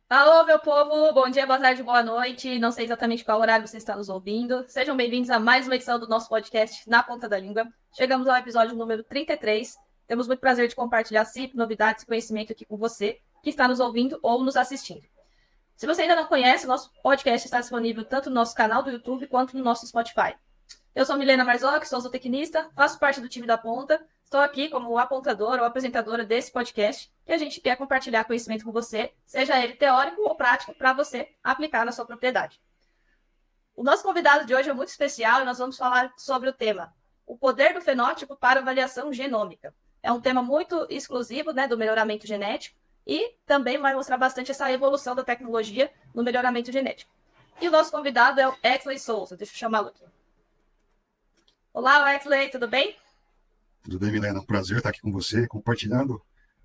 Alô, meu povo, bom dia, boa tarde, boa noite. Não sei exatamente qual horário você está nos ouvindo. Sejam bem-vindos a mais uma edição do nosso podcast Na Ponta da Língua. Chegamos ao episódio número 33. Temos muito prazer de compartilhar sempre novidades e conhecimento aqui com você que está nos ouvindo ou nos assistindo. Se você ainda não conhece, nosso podcast está disponível tanto no nosso canal do YouTube quanto no nosso Spotify. Eu sou Milena Marzocchi, sou zootecnista, faço parte do time da Ponta. Estou aqui como apontadora ou apresentadora desse podcast e a gente quer compartilhar conhecimento com você, seja ele teórico ou prático, para você aplicar na sua propriedade. O nosso convidado de hoje é muito especial e nós vamos falar sobre o tema o poder do fenótipo para avaliação genômica. É um tema muito exclusivo, né, do melhoramento genético e também vai mostrar bastante essa evolução da tecnologia no melhoramento genético. E o nosso convidado é o Exley Souza. Deixa eu chamá-lo aqui. Olá, Exley, tudo bem? Tudo bem, Milena? Um prazer estar aqui com você, compartilhando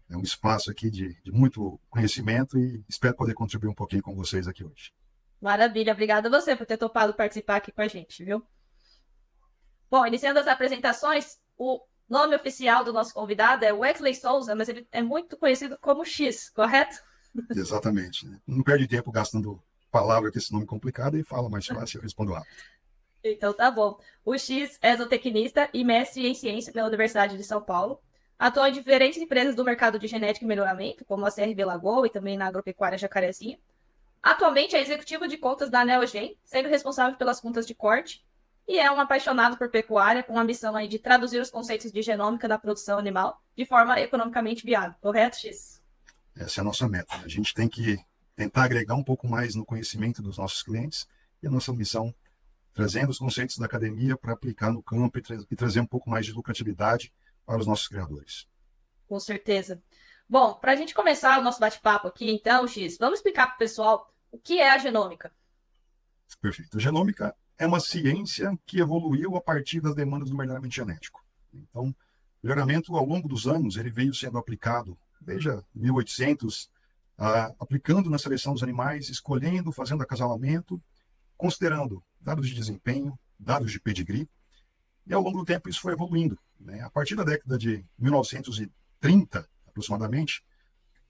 um espaço aqui de muito conhecimento e espero poder contribuir um pouquinho com vocês aqui hoje. Maravilha, obrigada a você por ter topado participar aqui com a gente, viu? Bom, iniciando as apresentações, o nome oficial do nosso convidado é Wesley Souza, mas ele é muito conhecido como X, correto? Exatamente. Não perde tempo gastando palavra com esse nome complicado e fala mais fácil, eu respondo rápido. Então tá bom. O X é zootecnista e mestre em ciência pela Universidade de São Paulo. Atua em diferentes empresas do mercado de genética e melhoramento, como a CRB Lagoa e também na agropecuária Jacarezinho. Atualmente é executivo de contas da Neogen, sendo responsável pelas contas de corte, e é um apaixonado por pecuária, com a missão aí de traduzir os conceitos de genômica da produção animal de forma economicamente viável. Correto, X? Essa é a nossa meta. A gente tem que tentar agregar um pouco mais no conhecimento dos nossos clientes e a nossa missão, trazendo os conceitos da academia para aplicar no campo e trazer um pouco mais de lucratividade para os nossos criadores. Com certeza. Bom, para a gente começar o nosso bate-papo aqui, então, X, vamos explicar para o pessoal o que é a genômica. Perfeito. A genômica é uma ciência que evoluiu a partir das demandas do melhoramento genético. Então, o melhoramento, ao longo dos anos, ele veio sendo aplicado, desde 1800, aplicando na seleção dos animais, escolhendo, fazendo acasalamento, considerando dados de desempenho, dados de pedigree, e ao longo do tempo isso foi evoluindo. Né? A partir da década de 1930, aproximadamente,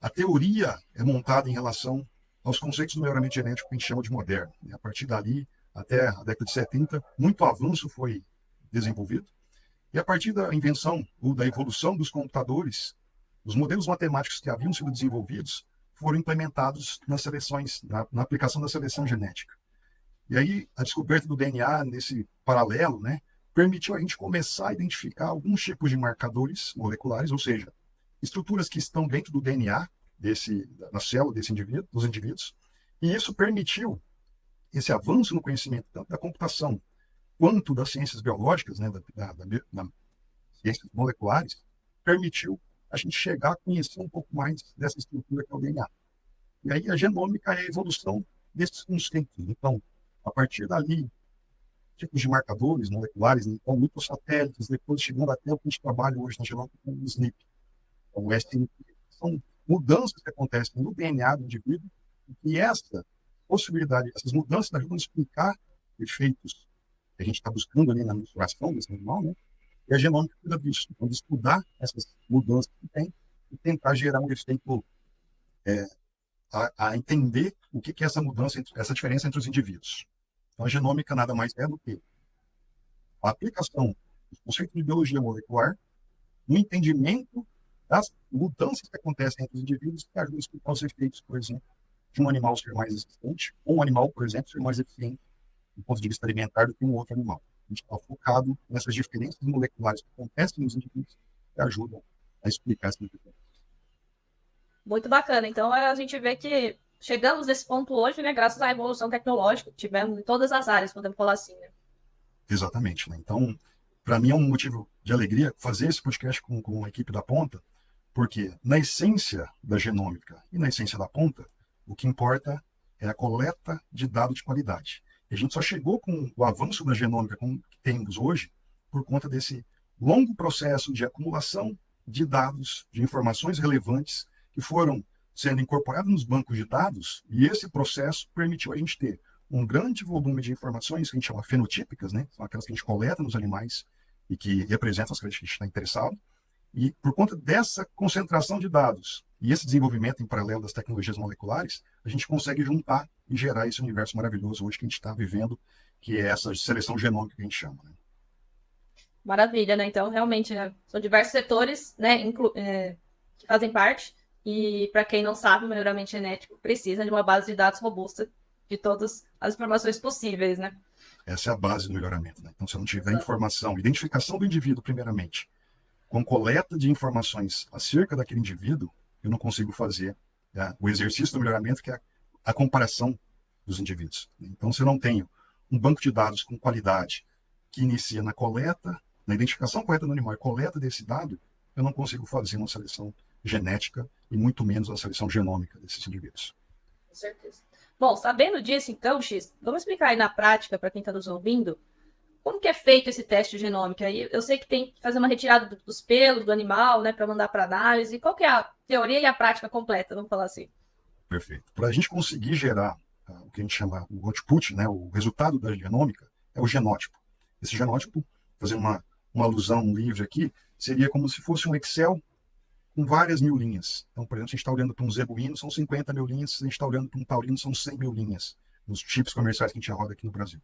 a teoria é montada em relação aos conceitos do melhoramento genético que a gente chama de moderno. A partir dali, até a década de 70, muito avanço foi desenvolvido. E a partir da invenção ou da evolução dos computadores, os modelos matemáticos que haviam sido desenvolvidos foram implementados nas seleções, na aplicação da seleção genética. E aí, a descoberta do DNA nesse paralelo, né, permitiu a gente começar a identificar alguns tipos de marcadores moleculares, ou seja, estruturas que estão dentro do DNA na célula dos indivíduos, e isso permitiu esse avanço no conhecimento tanto da computação quanto das ciências biológicas, né, das ciências moleculares, permitiu a gente chegar a conhecer um pouco mais dessa estrutura que é o DNA. E aí a genômica é a evolução desses conceitos. Então, a partir dali, tipos de marcadores moleculares, então, microsatélites, depois chegando até o que a gente trabalha hoje na genômica com o SNP, o SNP. São mudanças que acontecem no DNA do indivíduo e essa possibilidade, essas mudanças ajudam a explicar efeitos que a gente está buscando ali na mensuração desse animal, né? E a genômica cuida disso, então, de estudar essas mudanças que tem e tentar gerar um efeito a entender o que é essa mudança, essa diferença entre os indivíduos. Então, a genômica nada mais é do que a aplicação dos conceitos de biologia molecular no entendimento das mudanças que acontecem entre os indivíduos que ajudam a explicar os efeitos, por exemplo, de um animal ser mais resistente, ou um animal, por exemplo, ser mais eficiente do ponto de vista alimentar do que um outro animal. A gente está focado nessas diferenças moleculares que acontecem nos indivíduos que ajudam a explicar essas diferenças. Muito bacana. Então, a gente vê que chegamos nesse ponto hoje, né, graças à evolução tecnológica que tivemos em todas as áreas, podemos falar assim, né? Exatamente. Né? Então, para mim é um motivo de alegria fazer esse podcast com a equipe da Ponta, porque na essência da genômica e na essência da Ponta, o que importa é a coleta de dados de qualidade. E a gente só chegou com o avanço da genômica que temos hoje por conta desse longo processo de acumulação de dados, de informações relevantes que foram sendo incorporadas nos bancos de dados, e esse processo permitiu a gente ter um grande volume de informações que a gente chama fenotípicas, né? São aquelas que a gente coleta nos animais e que representam as características que a gente está interessado, E por conta dessa concentração de dados e esse desenvolvimento em paralelo das tecnologias moleculares, a gente consegue juntar e gerar esse universo maravilhoso hoje que a gente está vivendo, que é essa seleção genômica que a gente chama, né? Maravilha, né? Então, realmente, né, são diversos setores, né, que fazem parte. E, para quem não sabe, o melhoramento genético precisa de uma base de dados robusta de todas as informações possíveis, né? Essa é a base do melhoramento, né? Então, se eu não tiver informação, identificação do indivíduo, primeiramente, com coleta de informações acerca daquele indivíduo, eu não consigo fazer, né, o exercício do melhoramento, que é a comparação dos indivíduos. Então, se eu não tenho um banco de dados com qualidade que inicia na coleta, na identificação correta do animal e coleta desse dado, eu não consigo fazer uma seleção genética e muito menos uma seleção genômica desses indivíduos. Com certeza. Bom, sabendo disso, então, X, vamos explicar aí na prática, para quem está nos ouvindo, como que é feito esse teste genômico? Aí eu sei que tem que fazer uma retirada dos pelos do animal, né, para mandar para análise. Qual que é a teoria e a prática completa? Vamos falar assim. Perfeito. Para a gente conseguir gerar o que a gente chama o output, né, o resultado da genômica, é o genótipo. Esse genótipo, fazendo uma alusão livre aqui, seria como se fosse um Excel com várias mil linhas. Então, por exemplo, se a gente está olhando para um zebuíno, são 50 mil linhas. Se a gente está olhando para um taurino, são 100 mil linhas, nos chips comerciais que a gente roda aqui no Brasil.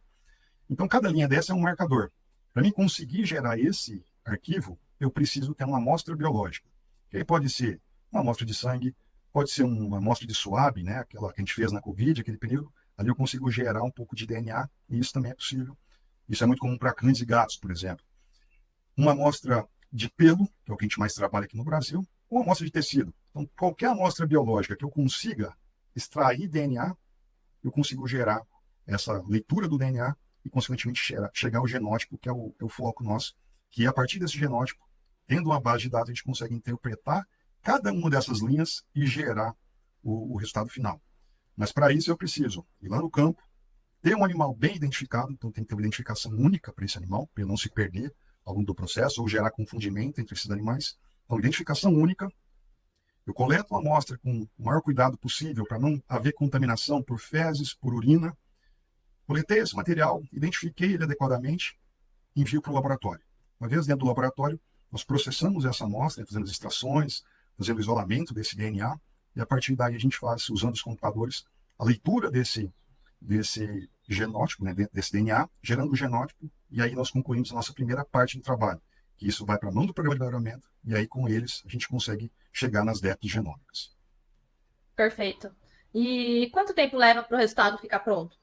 Então, cada linha dessa é um marcador. Para mim conseguir gerar esse arquivo, eu preciso ter uma amostra biológica. Que aí pode ser uma amostra de sangue, pode ser uma amostra de suave, né, aquela que a gente fez na Covid, aquele período. Ali eu consigo gerar um pouco de DNA, e isso também é possível. Isso é muito comum para cães e gatos, por exemplo. Uma amostra de pelo, que é o que a gente mais trabalha aqui no Brasil, ou uma amostra de tecido. Então, qualquer amostra biológica que eu consiga extrair DNA, eu consigo gerar essa leitura do DNA e, consequentemente, chegar ao genótipo, que é o foco nosso, que a partir desse genótipo, tendo uma base de dados, a gente consegue interpretar cada uma dessas linhas e gerar o resultado final. Mas, para isso, eu preciso ir lá no campo, ter um animal bem identificado, então tem que ter uma identificação única para esse animal, para ele não se perder ao longo do processo ou gerar confundimento entre esses animais. Então, identificação única. Eu coleto uma amostra com o maior cuidado possível para não haver contaminação por fezes, por urina. Coletei esse material, identifiquei ele adequadamente, envio para o laboratório. Uma vez dentro do laboratório, nós processamos essa amostra, fazendo as extrações, fazendo o isolamento desse DNA, e a partir daí a gente faz, usando os computadores, a leitura desse genótipo, né, desse DNA, gerando o genótipo, e aí nós concluímos a nossa primeira parte do trabalho, que isso vai para a mão do programa de melhoramento, e aí com eles a gente consegue chegar nas DEPs genômicas. Perfeito. E quanto tempo leva para o resultado ficar pronto?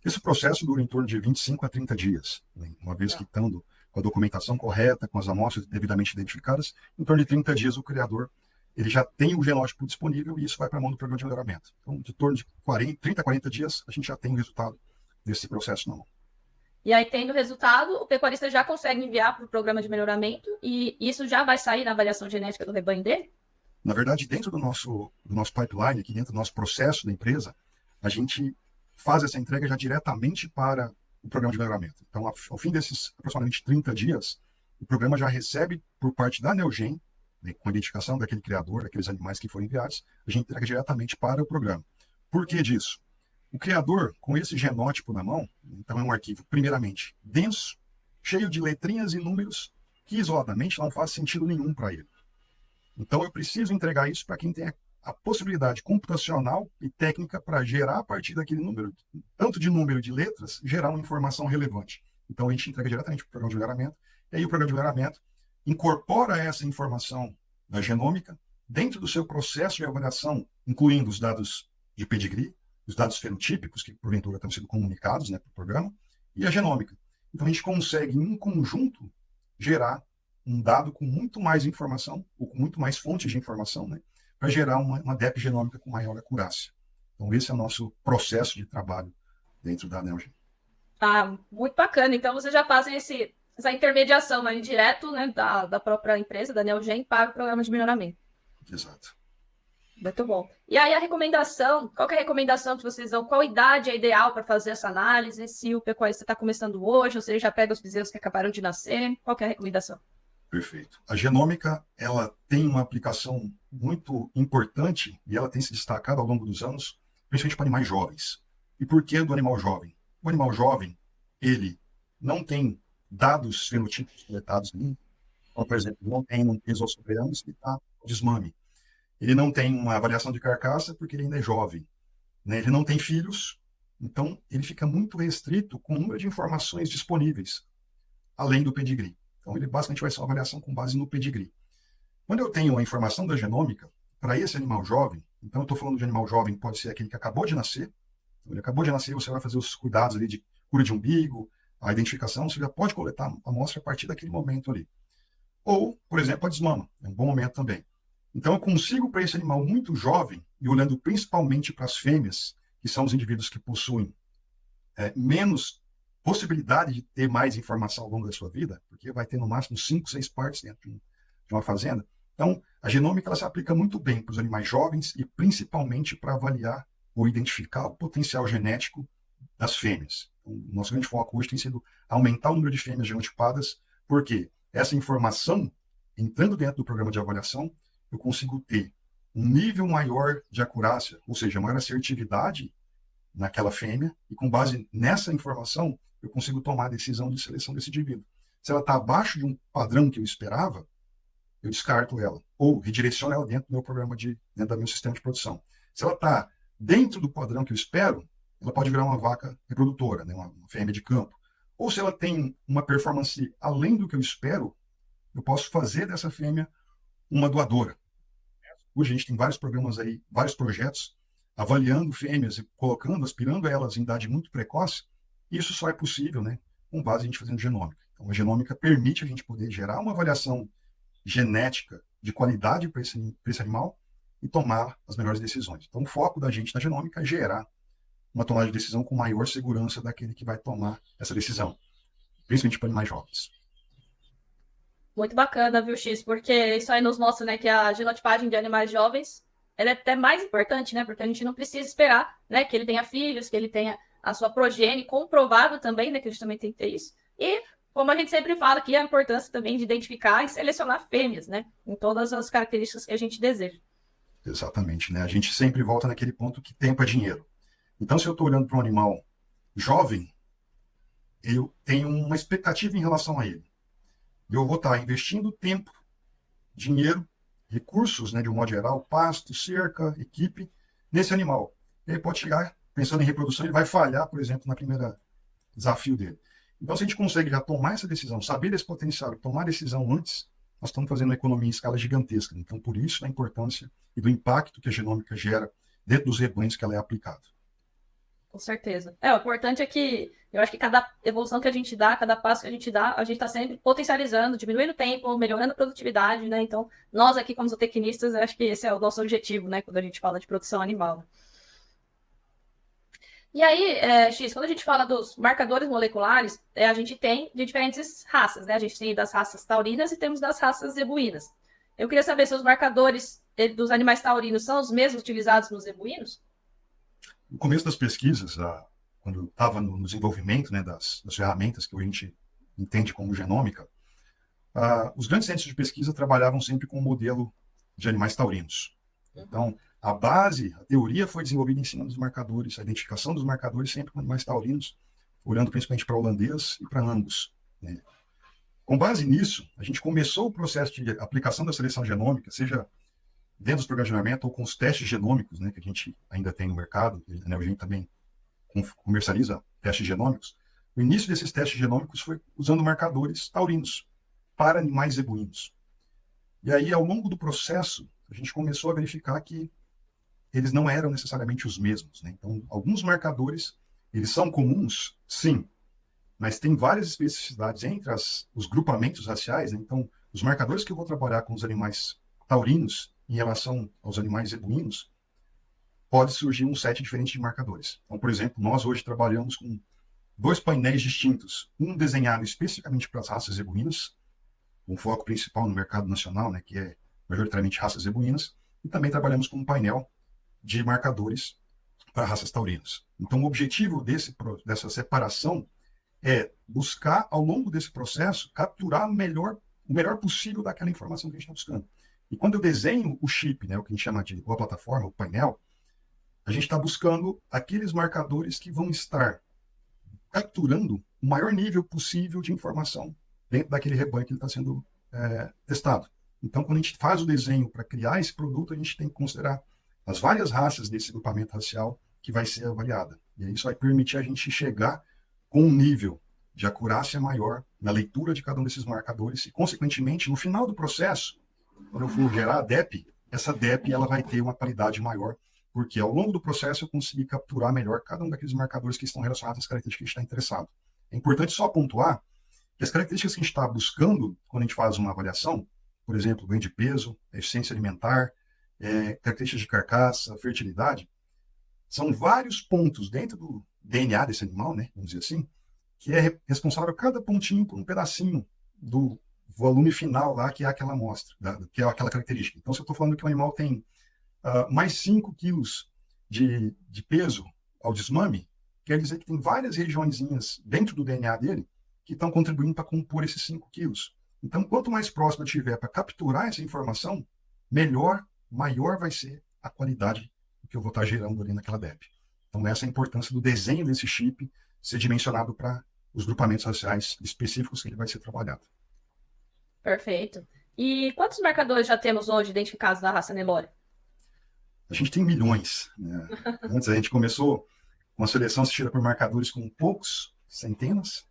Esse processo dura em torno de 25 a 30 dias, né? Uma vez que estando com a documentação correta, com as amostras devidamente identificadas, em torno de 30 dias o criador ele já tem o genótipo disponível e isso vai para a mão do programa de melhoramento. Então, de torno de 30 a 40 dias, a gente já tem o resultado desse processo na mão. E aí, tendo o resultado, o pecuarista já consegue enviar para o programa de melhoramento e isso já vai sair na avaliação genética do rebanho dele? Na verdade, dentro do nosso pipeline, aqui dentro do nosso processo da empresa, a gente faz essa entrega já diretamente para o programa de melhoramento. Então, ao fim desses aproximadamente 30 dias, o programa já recebe por parte da Neogen, né, com a identificação daquele criador, daqueles animais que foram enviados, a gente entrega diretamente para o programa. Por que disso? O criador, com esse genótipo na mão, então é um arquivo, primeiramente, denso, cheio de letrinhas e números, que isoladamente não faz sentido nenhum para ele. Então eu preciso entregar isso para quem tem a possibilidade computacional e técnica para gerar, a partir daquele número, tanto de número de letras, gerar uma informação relevante. Então a gente entrega diretamente para o programa de melhoramento, e aí o programa de melhoramento incorpora essa informação da genômica dentro do seu processo de avaliação, incluindo os dados de pedigree, os dados fenotípicos, que porventura estão sendo comunicados, né, para o programa, e a genômica. Então a gente consegue, em conjunto, gerar um dado com muito mais informação, ou com muito mais fontes de informação, né, para gerar uma DEP genômica com maior acurácia. Então esse é o nosso processo de trabalho dentro da Neogen. Ah, muito bacana. Então vocês já fazem essa intermediação, né, direto, né, da própria empresa, da Neogen, para o programa de melhoramento. Exato. Muito bom. E aí a recomendação, qual que é a recomendação que vocês dão? Qual idade é ideal para fazer essa análise? Se o pecuarista está começando hoje, ou se ele já pega os bezerros que acabaram de nascer, qual que é a recomendação? Perfeito. A genômica, ela tem uma aplicação muito importante e ela tem se destacado ao longo dos anos, principalmente para animais jovens. E por que do animal jovem? O animal jovem, ele não tem dados fenotípicos coletados Então, por exemplo, ele não tem um peso sobre anos que está desmame. Ele não tem uma avaliação de carcaça porque ele ainda é jovem, né? Ele não tem filhos, então ele fica muito restrito com o número de informações disponíveis, além do pedigree. Então, ele basicamente vai ser uma avaliação com base no pedigree. Quando eu tenho a informação da genômica, para esse animal jovem, então eu estou falando de animal jovem, pode ser aquele que acabou de nascer, então, ele acabou de nascer, você vai fazer os cuidados ali de cura de umbigo, a identificação, você já pode coletar a amostra a partir daquele momento ali. Ou, por exemplo, a desmama, é um bom momento também. Então, eu consigo, para esse animal muito jovem, e olhando principalmente para as fêmeas, que são os indivíduos que possuem menos possibilidade de ter mais informação ao longo da sua vida, porque vai ter no máximo 5, 6 partes dentro de uma fazenda. Então, a genômica ela se aplica muito bem para os animais jovens e principalmente para avaliar ou identificar o potencial genético das fêmeas. Então, o nosso grande foco hoje tem sido aumentar o número de fêmeas genotipadas, porque essa informação, entrando dentro do programa de avaliação, eu consigo ter um nível maior de acurácia, ou seja, maior assertividade naquela fêmea, e com base nessa informação, eu consigo tomar a decisão de seleção desse indivíduo. Se ela está abaixo de um padrão que eu esperava, eu descarto ela, ou redireciono ela dentro do meu programa dentro do meu sistema de produção. Se ela está dentro do padrão que eu espero, ela pode virar uma vaca reprodutora, né, uma fêmea de campo. Ou se ela tem uma performance além do que eu espero, eu posso fazer dessa fêmea uma doadora. Hoje a gente tem vários programas aí, vários projetos, avaliando fêmeas e colocando, aspirando elas em idade muito precoce. E isso só é possível, né, com base a gente fazendo genômica. Então, a genômica permite a gente poder gerar uma avaliação genética de qualidade para esse animal e tomar as melhores decisões. Então, o foco da gente na genômica é gerar uma tomada de decisão com maior segurança daquele que vai tomar essa decisão, principalmente para animais jovens. Muito bacana, viu, X? Porque isso aí nos mostra, né, que a genotipagem de animais jovens ela é até mais importante, né? Porque a gente não precisa esperar, né, que ele tenha filhos, que ele tenha a sua progenie comprovado também, né, que a gente também tem que ter isso. E, como a gente sempre fala aqui, a importância também de identificar e selecionar fêmeas, né, em todas as características que a gente deseja. Exatamente, né? A gente sempre volta naquele ponto que tempo é dinheiro. Então, se eu estou olhando para um animal jovem, eu tenho uma expectativa em relação a ele. Eu vou estar investindo tempo, dinheiro, recursos, né, de um modo geral, pasto, cerca, equipe, nesse animal. Ele pode chegar, pensando em reprodução, ele vai falhar, por exemplo, na primeira desafio dele. Então, se a gente consegue já tomar essa decisão, saber desse potencial, tomar a decisão antes, nós estamos fazendo uma economia em escala gigantesca. Então, por isso, a importância e do impacto que a genômica gera dentro dos rebanhos que ela é aplicada. Com certeza. O importante é que eu acho que cada evolução que a gente dá, cada passo que a gente dá, a gente está sempre potencializando, diminuindo o tempo, melhorando a produtividade, né? Então, nós aqui, como zootecnistas, acho que esse é o nosso objetivo, né? Quando a gente fala de produção animal. E aí, X, quando a gente fala dos marcadores moleculares, a gente tem de diferentes raças, né? A gente tem das raças taurinas e temos das raças zebuínas. Eu queria saber se os marcadores dos animais taurinos são os mesmos utilizados nos zebuínos? No começo das pesquisas, quando eu estava no desenvolvimento, né, das ferramentas que a gente entende como genômica, os grandes centros de pesquisa trabalhavam sempre com o modelo de animais taurinos. Então, a base, a teoria foi desenvolvida em cima dos marcadores, a identificação dos marcadores sempre com animais taurinos, olhando principalmente para holandês e para Angus, né? Com base nisso, a gente começou o processo de aplicação da seleção genômica, seja dentro dos programas de treinamento ou com os testes genômicos, né, que a gente ainda tem no mercado, né, a gente também comercializa testes genômicos. O início desses testes genômicos foi usando marcadores taurinos para animais zebuínos. E aí, ao longo do processo, a gente começou a verificar que eles não eram necessariamente os mesmos, né? Então, alguns marcadores, eles são comuns, sim, mas tem várias especificidades entre os grupamentos raciais, né? Então, os marcadores que eu vou trabalhar com os animais taurinos em relação aos animais zebuínos, pode surgir um set diferente de marcadores. Então, por exemplo, nós hoje trabalhamos com 2 painéis distintos, um desenhado especificamente para as raças zebuínas, com foco principal no mercado nacional, né, que é majoritariamente raças zebuínas, e também trabalhamos com um painel de marcadores para raças taurinas. Então, o objetivo dessa separação é buscar, ao longo desse processo, capturar o melhor possível daquela informação que a gente está buscando. E quando eu desenho o chip, né, o que a gente chama de a plataforma, o painel, a gente está buscando aqueles marcadores que vão estar capturando o maior nível possível de informação dentro daquele rebanho que ele está sendo testado. Então, quando a gente faz o desenho para criar esse produto, a gente tem que considerar as várias raças desse grupamento racial que vai ser avaliada. E isso vai permitir a gente chegar com um nível de acurácia maior na leitura de cada um desses marcadores e, consequentemente, no final do processo, quando eu for gerar a DEP, essa DEP ela vai ter uma qualidade maior, porque ao longo do processo eu consegui capturar melhor cada um daqueles marcadores que estão relacionados às características que a gente está interessado. É importante só pontuar que as características que a gente está buscando quando a gente faz uma avaliação, por exemplo, ganho de peso, eficiência alimentar, características de carcaça, fertilidade, são vários pontos dentro do DNA desse animal, né, vamos dizer assim, que é responsável cada pontinho por um pedacinho do volume final lá, que é aquela amostra, que é aquela característica. Então, se eu estou falando que o animal tem mais 5 quilos de peso ao desmame, quer dizer que tem várias regiõezinhas dentro do DNA dele que estão contribuindo para compor esses 5 quilos. Então, quanto mais próximo eu tiver para capturar essa informação, maior vai ser a qualidade que eu vou estar gerando ali naquela DEP. Então, essa é a importância do desenho desse chip ser dimensionado para os grupamentos raciais específicos que ele vai ser trabalhado. Perfeito. E quantos marcadores já temos hoje identificados na raça Nelore? A gente tem milhões, né? Antes a gente começou com a seleção assistida por marcadores com poucos, centenas,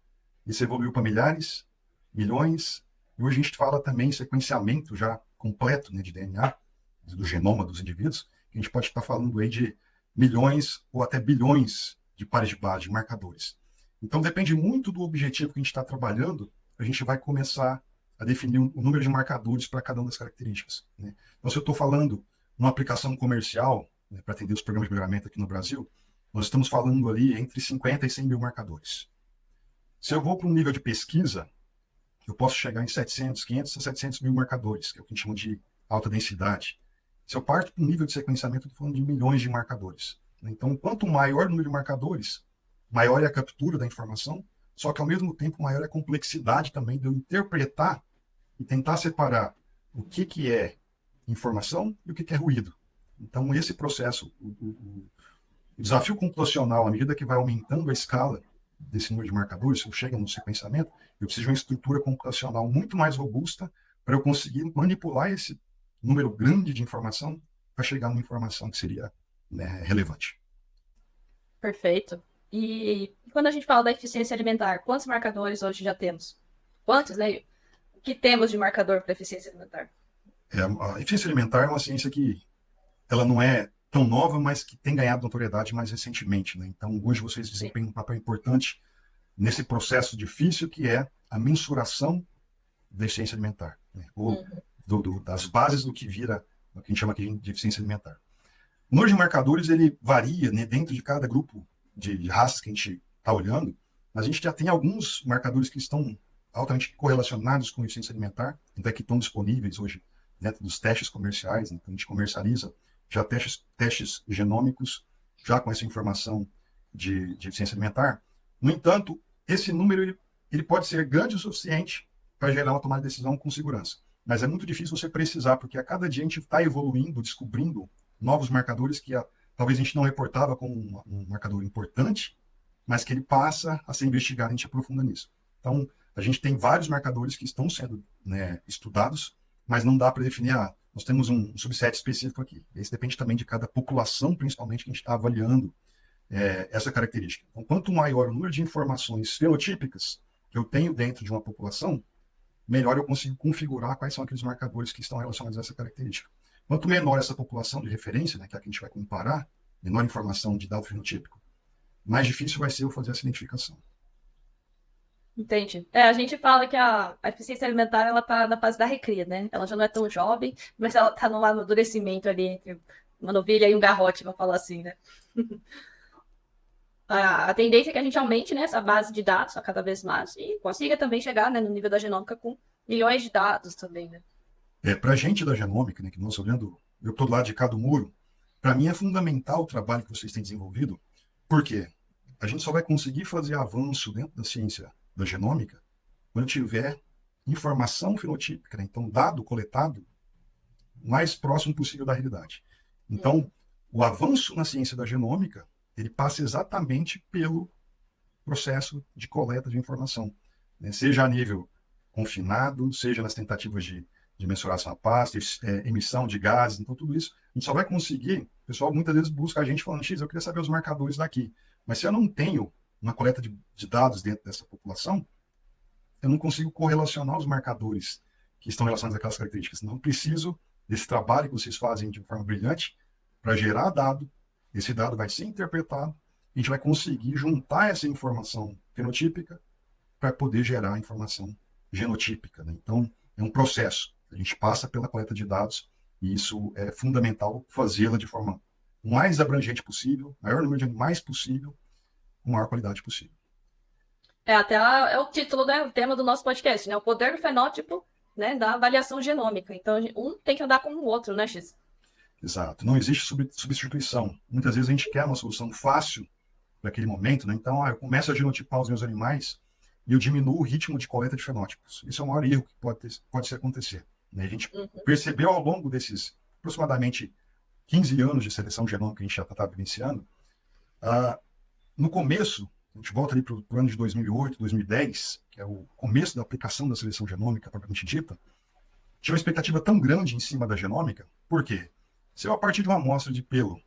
isso evoluiu para milhares, milhões, e hoje a gente fala também em sequenciamento já completo, né, de DNA, do genoma dos indivíduos, que a gente pode estar falando aí de milhões ou até bilhões de pares de base, de marcadores. Então depende muito do objetivo que a gente está trabalhando, a gente vai começar a definir o número de marcadores para cada uma das características, né? Então, se eu estou falando numa aplicação comercial, né, para atender os programas de melhoramento aqui no Brasil, nós estamos falando ali entre 50 e 100 mil marcadores. Se eu vou para um nível de pesquisa, eu posso chegar em 700, 500 a 700 mil marcadores, que é o que a gente chama de alta densidade. Se eu parto para um nível de sequenciamento, eu estou falando de milhões de marcadores. Então, quanto maior o número de marcadores, maior é a captura da informação, só que, ao mesmo tempo, maior é a complexidade também de eu interpretar e tentar separar o que é informação e o que é ruído. Então, esse processo, o desafio computacional, à medida que vai aumentando a escala desse número de marcadores, se eu chego no sequenciamento, eu preciso de uma estrutura computacional muito mais robusta para eu conseguir manipular esse número grande de informação para chegar numa informação que seria, né, relevante. Perfeito. E quando a gente fala da eficiência alimentar, quantos marcadores hoje já temos? Quantos, né? O que temos de marcador para eficiência alimentar? A eficiência alimentar é uma ciência que ela não é tão nova, mas que tem ganhado notoriedade mais recentemente, né? Então, hoje vocês desempenham um papel importante nesse processo difícil que é a mensuração da eficiência alimentar, né? Ou das bases do que vira o que a gente chama aqui de eficiência alimentar. O número de marcadores ele varia, né, dentro de cada grupo de raças que a gente está olhando, mas a gente já tem alguns marcadores que estão altamente correlacionados com eficiência alimentar, então é que estão disponíveis hoje dentro dos testes comerciais, então a gente comercializa já testes genômicos, já com essa informação de eficiência alimentar. No entanto, esse número ele pode ser grande o suficiente para gerar uma tomada de decisão com segurança. Mas é muito difícil você precisar, porque a cada dia a gente está evoluindo, descobrindo novos marcadores que talvez a gente não reportava como um marcador importante, mas que ele passa a ser investigado, a gente aprofunda nisso. Então, a gente tem vários marcadores que estão sendo, né, estudados, mas não dá para definir, nós temos um subset específico aqui. Isso depende também de cada população, principalmente, que a gente está avaliando essa característica. Então, quanto maior o número de informações fenotípicas que eu tenho dentro de uma população, melhor eu consigo configurar quais são aqueles marcadores que estão relacionados a essa característica. Quanto menor essa população de referência, né, que é a que a gente vai comparar, menor informação de dado fenotípico, mais difícil vai ser eu fazer essa identificação. Entendi. A gente fala que a eficiência alimentar ela está na fase da recria, né? Ela já não é tão jovem, mas ela está no amadurecimento ali entre uma novilha e um garrote, vamos falar assim, né? A tendência é que a gente aumente, né, essa base de dados a cada vez mais e consiga também chegar, né, no nível da genômica com milhões de dados também, né? Para a gente da genômica, né, que nós olhando, eu estou do lado de cá do muro, para mim é fundamental o trabalho que vocês têm desenvolvido, porque a gente só vai conseguir fazer avanço dentro da ciência da genômica quando tiver informação fenotípica, né? Então, dado coletado o mais próximo possível da realidade. Então, o avanço na ciência da genômica, ele passa exatamente pelo processo de coleta de informação, né? Seja a nível confinado, seja nas tentativas de mensuração a pasto, emissão de gases. Então, tudo isso a gente só vai conseguir. O pessoal muitas vezes busca a gente falando: X, eu queria saber os marcadores daqui. Mas se eu não tenho uma coleta de dados dentro dessa população, eu não consigo correlacionar os marcadores que estão relacionados àquelas características. Então, eu preciso desse trabalho que vocês fazem de forma brilhante para gerar dado. Esse dado vai ser interpretado, a gente vai conseguir juntar essa informação fenotípica para poder gerar a informação genotípica, né? Então, é um processo. A gente passa pela coleta de dados e isso é fundamental fazê-la de forma o mais abrangente possível, maior número de animais possível, com maior qualidade possível. É o título, né, o tema do nosso podcast, né? O poder do fenótipo, né, da avaliação genômica. Então, um tem que andar com o outro, né, X? Exato. Não existe substituição. Muitas vezes a gente quer uma solução fácil para aquele momento, né? Então, eu começo a genotipar os meus animais e eu diminuo o ritmo de coleta de fenótipos. Isso é o maior erro que pode se acontecer, né? A gente percebeu ao longo desses aproximadamente 15 anos de seleção genômica que a gente já estava vivenciando, no começo, a gente volta ali para o ano de 2008, 2010, que é o começo da aplicação da seleção genômica propriamente dita, tinha uma expectativa tão grande em cima da genômica. Por quê? Se eu, a partir de uma amostra de pelo,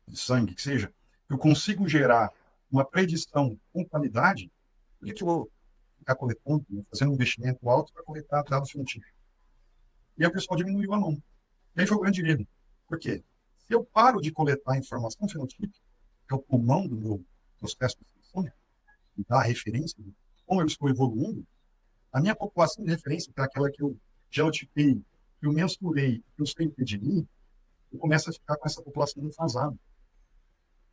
de sangue, que seja, eu consigo gerar uma predição com qualidade, por que eu vou ficar coletando, né, fazendo um investimento alto para coletar dados científicos? E aí o pessoal diminuiu a mão. E aí foi o grande erro. Por quê? Se eu paro de coletar informação fenotípica, que é o pulmão do meu processo de seleção, e dar a referência de como eu estou evoluindo, a minha população de referência, que é aquela que eu genotipei, que eu mensurei, que eu sei impedir, eu começo a ficar com essa população defasada.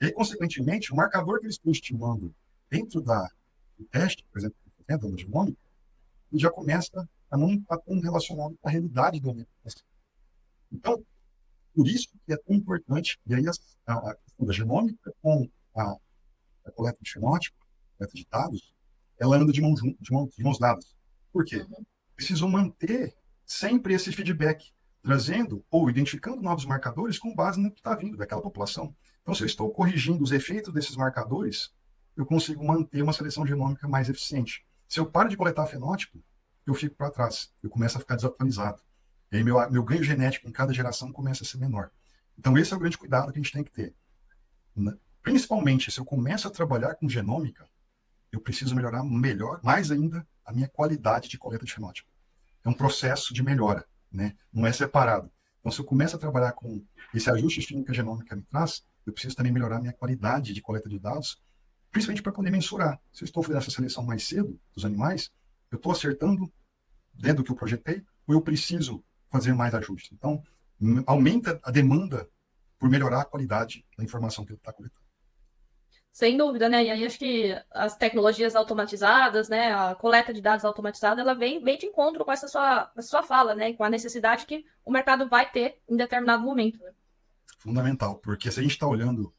E aí, consequentemente, o marcador que eu estou estimando dentro do teste, por exemplo, da genômica, ele já começa a não estar tão relacionado com a realidade do momento. Então, por isso que é tão importante, e aí a questão da genômica com a coleta de fenótipo, a coleta de dados, ela anda de mãos dadas. Por quê? Preciso manter sempre esse feedback, trazendo ou identificando novos marcadores com base no que está vindo daquela população. Então, se eu estou corrigindo os efeitos desses marcadores, eu consigo manter uma seleção genômica mais eficiente. Se eu paro de coletar fenótipo, eu fico para trás, eu começo a ficar desatualizado. E aí meu ganho genético em cada geração começa a ser menor. Então, esse é o grande cuidado que a gente tem que ter. Principalmente, se eu começo a trabalhar com genômica, eu preciso melhorar mais ainda, a minha qualidade de coleta de fenótipo. É um processo de melhora, né? Não é separado. Então, se eu começo a trabalhar com esse ajuste fino que a genômica me traz, eu preciso também melhorar a minha qualidade de coleta de dados, principalmente para poder mensurar. Se eu estou fazendo essa seleção mais cedo dos animais, eu estou acertando dentro do que eu projetei, ou eu preciso fazer mais ajustes. Então, aumenta a demanda por melhorar a qualidade da informação que ele está coletando. Sem dúvida, né? E aí acho que as tecnologias automatizadas, né? A coleta de dados automatizada, ela vem bem de encontro com essa sua fala, né? Com a necessidade que o mercado vai ter em determinado momento. Né? Fundamental, porque se a gente está olhando,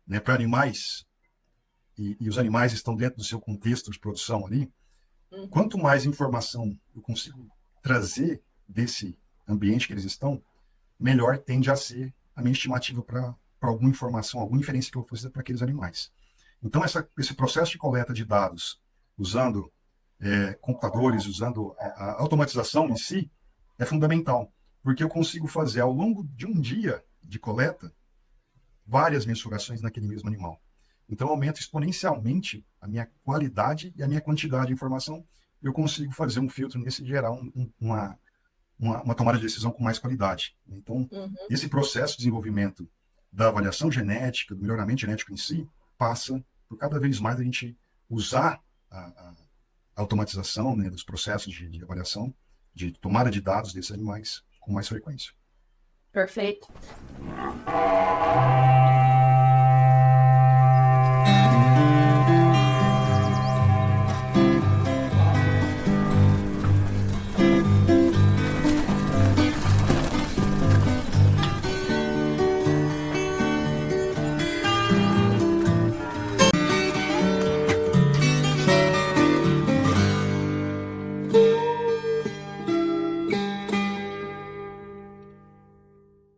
né, para animais, e os animais estão dentro do seu contexto de produção ali, quanto mais informação eu consigo trazer desse ambiente que eles estão, melhor tende a ser a minha estimativa para alguma informação, alguma inferência que eu vou fazer para aqueles animais. Então, esse processo de coleta de dados, usando computadores, usando a automatização em si, é fundamental, porque eu consigo fazer, ao longo de um dia de coleta, várias mensurações naquele mesmo animal. Então, aumenta exponencialmente a minha qualidade e a minha quantidade de informação. Eu consigo fazer um filtro nesse e gerar uma tomada de decisão com mais qualidade. Então, esse processo de desenvolvimento da avaliação genética, do melhoramento genético em si, passa por cada vez mais a gente usar a automatização, né, dos processos de avaliação, de tomada de dados desses animais com mais frequência. Perfeito.